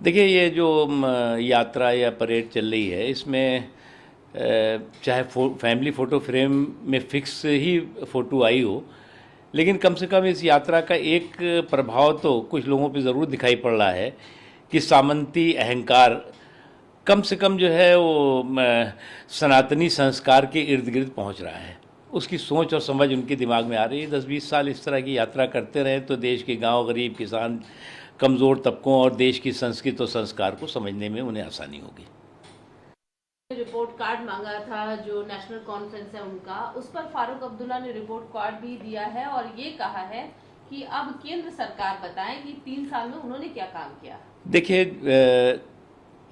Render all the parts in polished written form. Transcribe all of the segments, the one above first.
देखिए, ये जो यात्रा या परेड चल रही है, इसमें चाहे फैमिली फ़ोटो फ्रेम में फिक्स ही फ़ोटो आई हो, लेकिन कम से कम इस यात्रा का एक प्रभाव तो कुछ लोगों पे ज़रूर दिखाई पड़ रहा है कि सामंती अहंकार कम से कम जो है वो सनातनी संस्कार के इर्द गिर्द पहुंच रहा है। उसकी सोच और समझ उनके दिमाग में आ रही है। 10-20 साल इस तरह की यात्रा करते रहे तो देश के गांव, गरीब, किसान, कमज़ोर तबकों और देश की संस्कृति और संस्कार को समझने में उन्हें आसानी होगी। रिपोर्ट कार्ड मांगा था जो नेशनल कॉन्फ्रेंस है उनका, उस पर फारूक अब्दुल्ला ने रिपोर्ट कार्ड भी दिया है और ये कहा है कि अब केंद्र सरकार बताएं कि 3 साल में उन्होंने क्या काम किया। देखिए,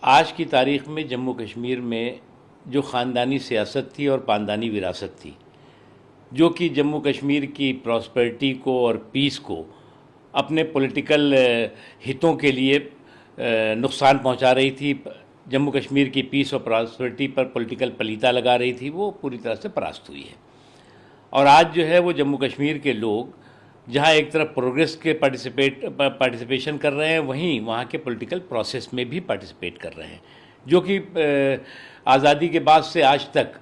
आज की तारीख में जम्मू कश्मीर में जो ख़ानदानी सियासत थी और पानदानी विरासत थी, जो कि जम्मू कश्मीर की प्रॉस्पेरिटी को और पीस को अपने पॉलिटिकल हितों के लिए नुकसान पहुंचा रही थी, जम्मू कश्मीर की पीस और प्रॉस्पेरिटी पर पॉलिटिकल पलीता लगा रही थी, वो पूरी तरह से परास्त हुई है। और आज जो है वो जम्मू कश्मीर के लोग जहाँ एक तरफ प्रोग्रेस के पार्टिसिपेशन कर रहे हैं, वहीं वहाँ के पॉलिटिकल प्रोसेस में भी पार्टिसिपेट कर रहे हैं, जो कि आज़ादी के बाद से आज तक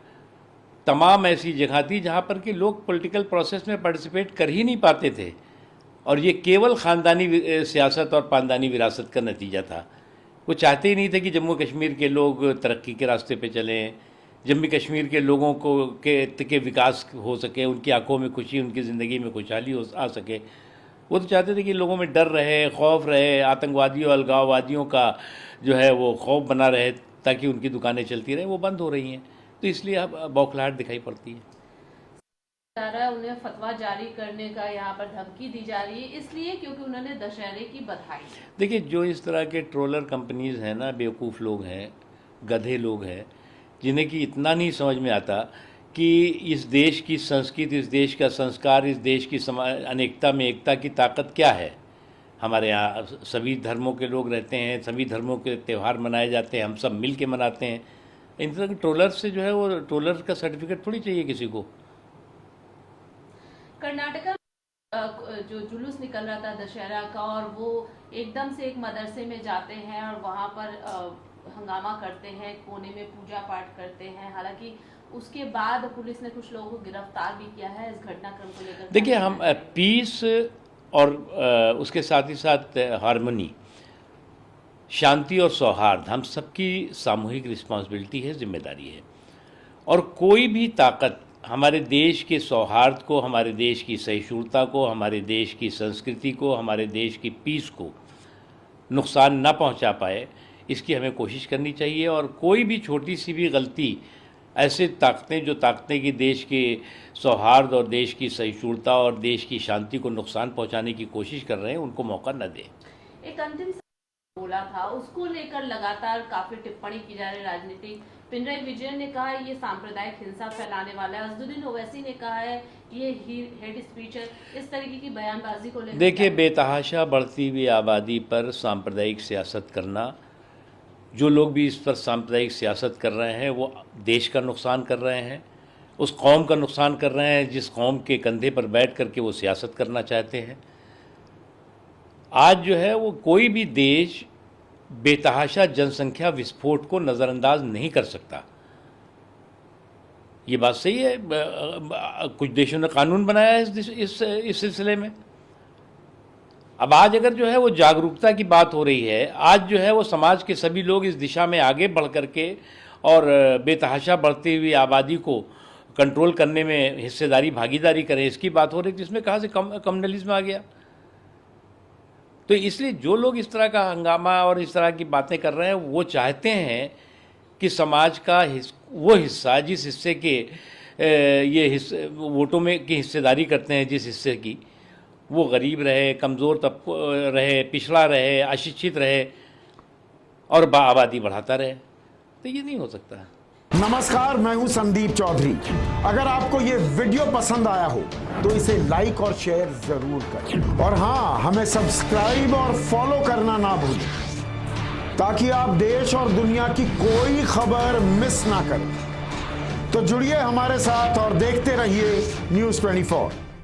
तमाम ऐसी जगह थी जहाँ पर कि लोग पॉलिटिकल प्रोसेस में पार्टिसिपेट कर ही नहीं पाते थे, और ये केवल ख़ानदानी सियासत और पानदानी विरासत का नतीजा था। वो चाहते ही नहीं थे कि जम्मू कश्मीर के लोग तरक्की के रास्ते पे चलें, जम्मू कश्मीर के लोगों को के विकास हो सके, उनकी आंखों में खुशी, उनकी ज़िंदगी में खुशहाली आ सके। वो तो चाहते थे कि लोगों में डर रहे, खौफ रहे, आतंकवादियों, अलगाववादियों का जो है वो खौफ बना रहे, ताकि उनकी दुकानें चलती रहें। वो बंद हो रही हैं, तो इसलिए अब बौखलाहट दिखाई पड़ती है। उन्हें फतवा जारी करने का यहाँ पर धमकी दी जा रही है, इसलिए क्योंकि उन्होंने दशहरे की बधाई। देखिए, जो इस तरह के ट्रोलर कंपनीज़ हैं ना, बेवकूफ़ लोग हैं, गधे लोग हैं, जिन्हें कि इतना नहीं समझ में आता कि इस देश की संस्कृति, इस देश का संस्कार, इस देश की अनेकता में एकता की ताकत क्या है। हमारे यहाँ सभी धर्मों के लोग रहते हैं, सभी धर्मों के त्यौहार मनाए जाते हैं, हम सब मिल के मनाते हैं। इन तरह के ट्रोलर से जो है वो ट्रोलर का सर्टिफिकेट थोड़ी चाहिए किसी को। कर्नाटका जो जुलूस निकल रहा था दशहरा का, और वो एकदम से एक मदरसे में जाते हैं और वहाँ पर हंगामा करते हैं, कोने में पूजा पाठ करते हैं। हालांकि उसके बाद पुलिस ने कुछ लोगों को गिरफ्तार भी किया है इस घटनाक्रम को लेकर। देखिए, हम पीस और उसके साथ ही साथ हारमोनी, शांति और सौहार्द हम सबकी सामूहिक रिस्पॉन्सिबिलिटी है, जिम्मेदारी है। और कोई भी ताकत हमारे देश के सौहार्द को, हमारे देश की सहिष्णुता को, हमारे देश की संस्कृति को, हमारे देश की पीस को नुकसान ना पहुंचा पाए, इसकी हमें कोशिश करनी चाहिए। और कोई भी छोटी सी भी गलती, ऐसे ताकतें जो ताकतें कि देश के सौहार्द और देश की सहिष्णुता और देश की शांति को नुकसान पहुंचाने की कोशिश कर रहे हैं, उनको मौका न दें। एक अंतिम बोला था, उसको लेकर लगातार काफी टिप्पणी की जा रही राजनीतिक। पिनराई विजयन ने कहा ये सांप्रदायिक हिंसा फैलाने वाला है, अजदुद्दीन ओवैसी ने कहा है ये हेड स्पीच है। इस तरीके की बयानबाजी को लेकर देखिए, बेतहाशा बढ़ती हुई आबादी पर सांप्रदायिक सियासत करना, जो लोग भी इस पर सांप्रदायिक सियासत कर रहे हैं वो देश का नुकसान कर रहे हैं, उस कौम का नुकसान कर रहे हैं जिस कौम के कंधे पर बैठ करके वो सियासत करना चाहते हैं। आज जो है वो कोई भी देश बेतहाशा जनसंख्या विस्फोट को नज़रअंदाज नहीं कर सकता। ये बात सही है, कुछ देशों ने कानून बनाया है इस सिलसिले में। अब आज अगर जो है वो जागरूकता की बात हो रही है, आज जो है वो समाज के सभी लोग इस दिशा में आगे बढ़ करके और बेतहाशा बढ़ती हुई आबादी को कंट्रोल करने में हिस्सेदारी, भागीदारी करें, इसकी बात हो रही है, जिसमें कहाँ से कम्युनलिज्म आ गया। तो इसलिए जो लोग इस तरह का हंगामा और इस तरह की बातें कर रहे हैं, वो चाहते हैं कि समाज का वो हिस्सा, जिस हिस्से के ये हिस्से वोटों में की हिस्सेदारी करते हैं, जिस हिस्से की, वो गरीब रहे, कमज़ोर तबका रहे, पिछड़ा रहे, अशिक्षित रहे और आबादी बढ़ाता रहे। तो ये नहीं हो सकता। नमस्कार, मैं हूं संदीप चौधरी। अगर आपको ये वीडियो पसंद आया हो तो इसे लाइक और शेयर जरूर करें, और हाँ, हमें सब्सक्राइब और फॉलो करना ना भूलें, ताकि आप देश और दुनिया की कोई खबर मिस ना करें। तो जुड़िए हमारे साथ और देखते रहिए News 24।